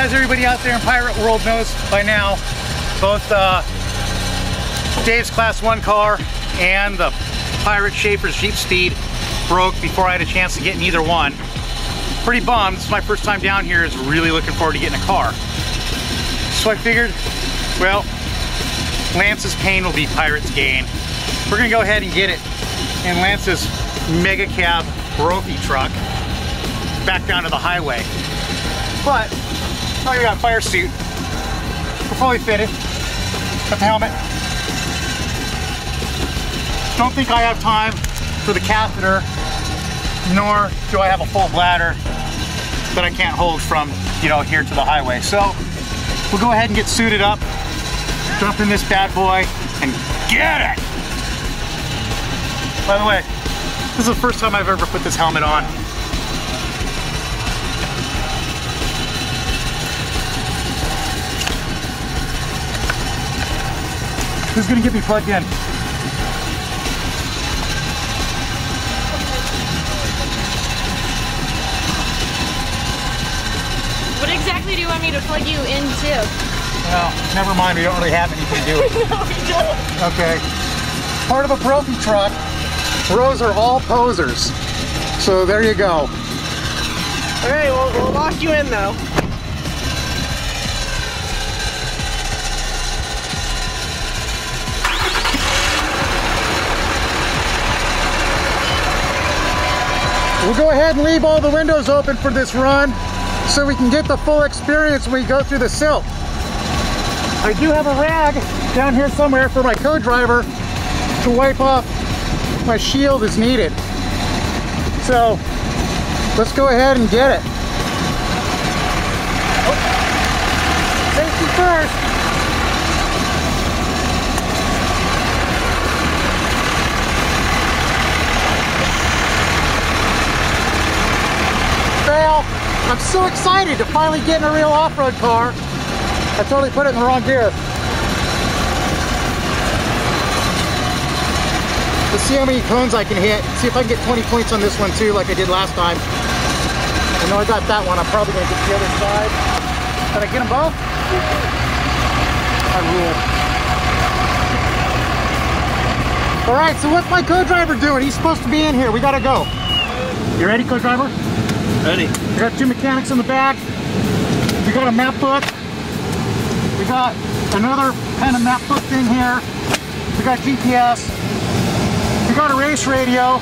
as everybody out there in Pirate World knows by now, both Dave's Class 1 car and the Pirate Schaefer's Jeep Steed broke before I had a chance to get in either one. Pretty bummed. This is my first time down here. Is really looking forward to getting a car. So I figured, well, Lance's pain will be Pirate's gain. We're gonna go ahead and get it in Lance's mega cab Brophy truck back down to the highway. But oh, we got a fire suit. We're fully fitted. Got the helmet. Don't think I have time for the catheter, nor do I have a full bladder that I can't hold from, you know, here to the highway. So we'll go ahead and get suited up, jump in this bad boy, and get it! By the way, this is the first time I've ever put this helmet on. Who's gonna get me plugged in? What exactly do you want me to plug you into? Well, never mind, we don't really have anything to do with it. No, we don't. Okay. Part of a Brophy truck, bros are all posers. So there you go. Alright, we'll lock you in though. We'll go ahead and leave all the windows open for this run so we can get the full experience when we go through the silt. I do have a rag down here somewhere for my co-driver to wipe off my shield as needed. So let's go ahead and get it. Oh. Safety first. I'm so excited to finally get in a real off-road car. I totally put it in the wrong gear. Let's see how many cones I can hit. See if I can get 20 points on this one too, like I did last time. I know I got that one. I'm probably going to get the other side. Did I get them both? I rule. All right, so what's my co-driver doing? He's supposed to be in here. We got to go. You ready, co-driver? Ready. We got two mechanics in the back. We got a map book. We got another kind of map book thing here. We got GPS. We got a race radio.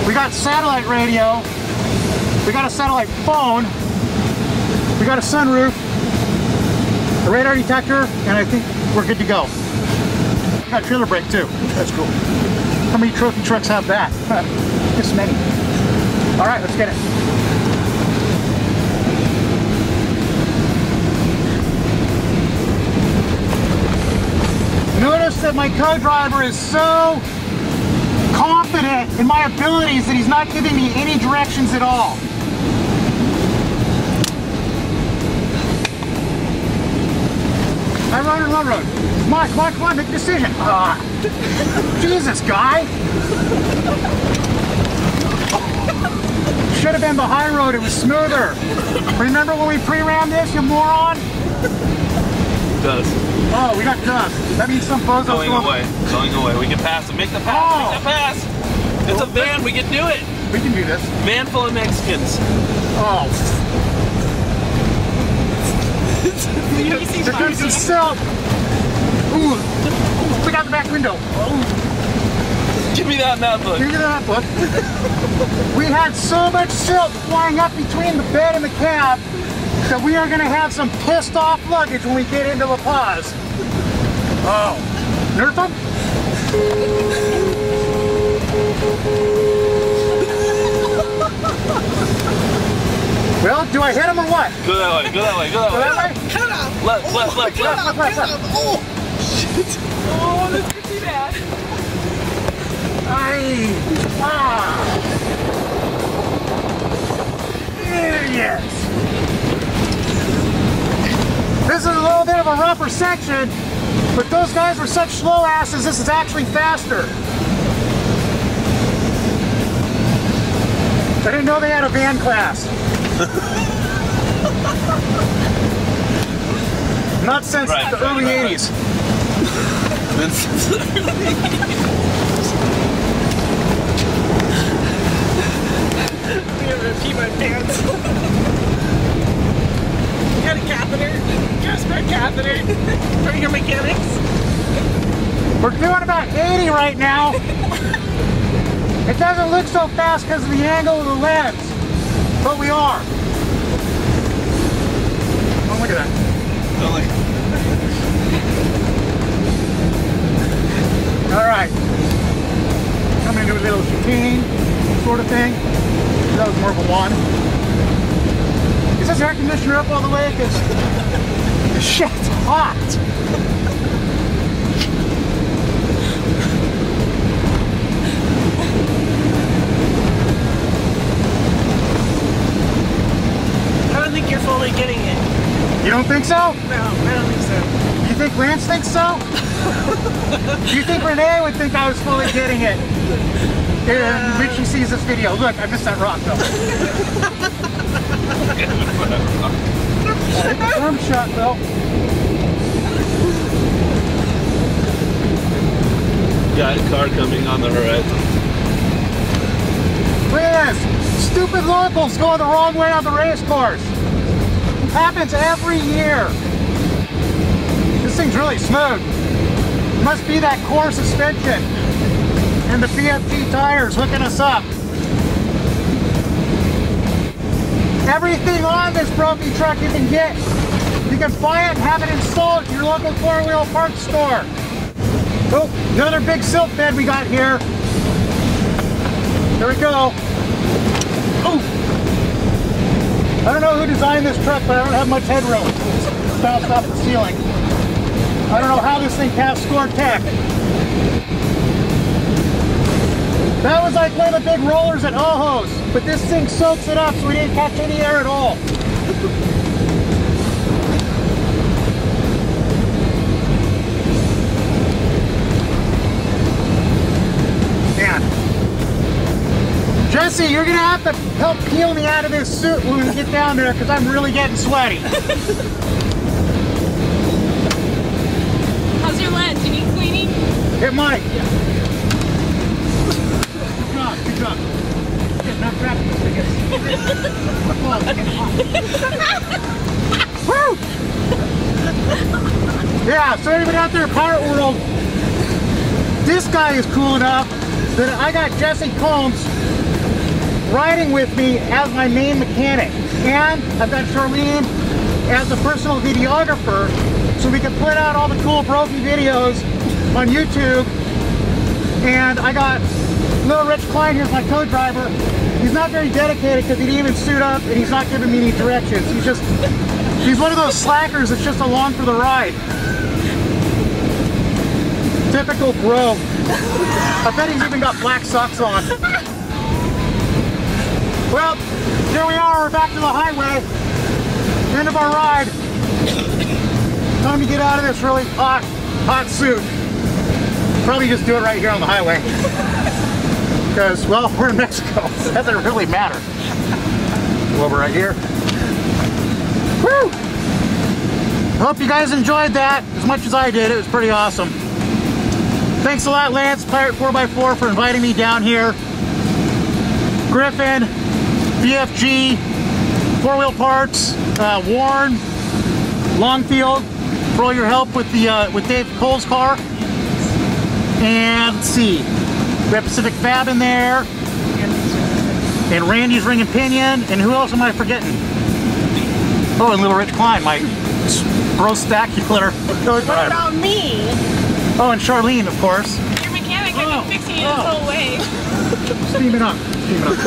We got satellite radio. We got a satellite phone. We got a sunroof, a radar detector, and I think we're good to go. We got a trailer brake too. That's cool. How many trophy trucks have that? This many. All right, let's get it. Notice that my co-driver is so confident in my abilities that he's not giving me any directions at all. I run and run road. Come on, come on, come on, make a decision. Jesus, guy. Should have been the high road, it was smoother. Remember when we pre-ran this, you moron? Does. Oh, we got dust. That means some bozo's going away. Going away. We can pass it. Make the pass. Oh. Make the pass. It's a van. We can do it. We can do this. Van full of Mexicans. Oh. Here comes the silt. Ooh. Look out the back window. Oh. Give me that map book. Give me that book. We had so much silt flying up between the bed and the cab that we are going to have some pissed off luggage when we get into La Paz. Oh. Nerf them? Well, do I hit him or what? Go that way, go that way, go that way. Go that way? Left, left, left, left. Oh, shit. Oh, this could be bad. Idiots! This is a little bit of a rougher section, but those guys were such slow asses, this is actually faster. I didn't know they had a van class. Not since the early 80s. I'm gonna pee my pants. Got a catheter. Got a spare catheter for your mechanics. We're doing about 80 right now. It doesn't look so fast because of the angle of the lens, but we are. Oh, look at that. All right. Coming into a little chicane sort of thing. That was more of a one. Is this air conditioner up all the way? Because the shit's hot. I don't think you're fully getting it. You don't think so? No, I don't think so. You think Lance thinks so? Do you think Renee would think I was fully getting it? When she sees this video. Look, I missed that rock though. Arm shot though. Got a car coming on the horizon. Look at this. Stupid locals going the wrong way on the race course. It happens every year. This thing's really smooth. Must be that core suspension and the BFG tires hooking us up. Everything on this Brophy truck you can get. You can buy it and have it installed at your local four-wheel parts store. Oh, another big silt bed we got here. Here we go. Oh! I don't know who designed this truck, but I don't have much headroom. It's bounced off the ceiling. I don't know how this thing passed score tech. That was like one of the big rollers at Ojo's, but this thing soaks it up so we didn't catch any air at all. Man. Jesse, you're gonna have to help peel me out of this suit when we get down there because I'm really getting sweaty. How's your lens? You need cleaning? It might. Good job. Yeah, not grabbing this thing. Woo! Yeah, so anybody out there in Pirate World, this guy is cool enough that I got Jesse Combs riding with me as my main mechanic. And I've got Charlene as a personal videographer so we can put out all the cool Brophy videos on YouTube. And I got Little Rich Klein here's my co-driver. He's not very dedicated because he didn't even suit up and he's not giving me any directions. He's one of those slackers that's just along for the ride. Typical bro. I bet he's even got black socks on. Well, here we are, we're back to the highway. End of our ride. Time to get out of this really hot suit. Probably just do it right here on the highway. Because, well, we're in Mexico. It doesn't really matter. Go over right here. Woo! Hope you guys enjoyed that as much as I did. It was pretty awesome. Thanks a lot, Lance, Pirate4x4, for inviting me down here. Griffin, BFG, four-wheel parts, Warren, Longfield, for all your help with the with Dave Cole's car. And let's see, we have Pacific Fab in there, and Randy's Ring and Pinion, and who else am I forgetting? Oh, and Little Rich Klein, my bro-stacular. What about me? Oh, and Charlene, of course. Your mechanic, I've been fixing you this whole way. Steam it up. Steam it up.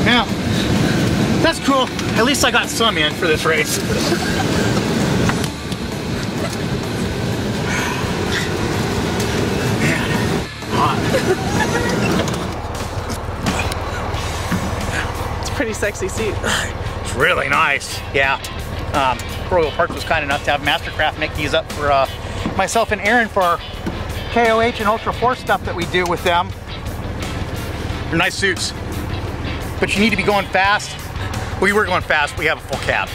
Now, that's cool. At least I got some in for this race. Man, hot. It's a pretty sexy seat. It's really nice. Yeah. Royal Parts was kind enough to have Mastercraft make these up for myself and Aaron for our KOH and Ultra 4 stuff that we do with them. They're nice suits. but you need to be going fast. We were going fast. We have a full cab.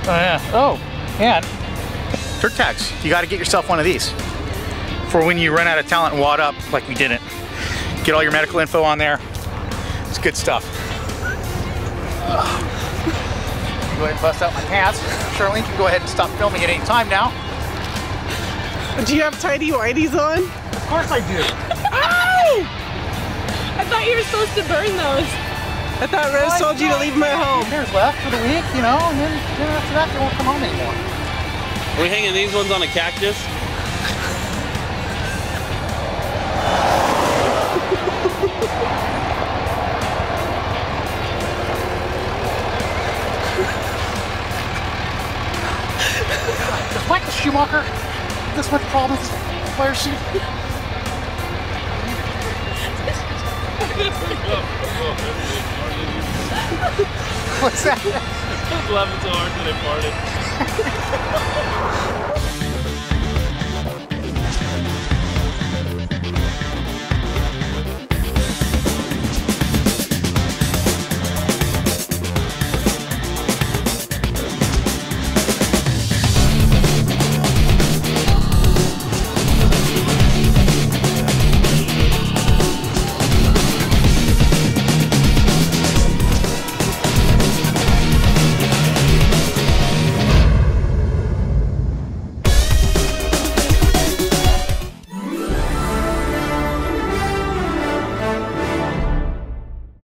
Oh yeah. Oh, and dirt tags. You got to get yourself one of these for when you run out of talent and wad up like we didn't. Get all your medical info on there. It's good stuff. Go ahead and bust out my pants. Charlene can go ahead and stop filming at any time now. Do you have tidy whities on? Of course I do. Ow! I thought you were supposed to burn those. I thought Rose told you to leave my home. There's left for the week, you know, and then after that they won't come home anymore. Are we hanging these ones on a cactus? Does Michael Schumacher have this much problems with his fire suit? What's that? I was laughing so hard that I farted.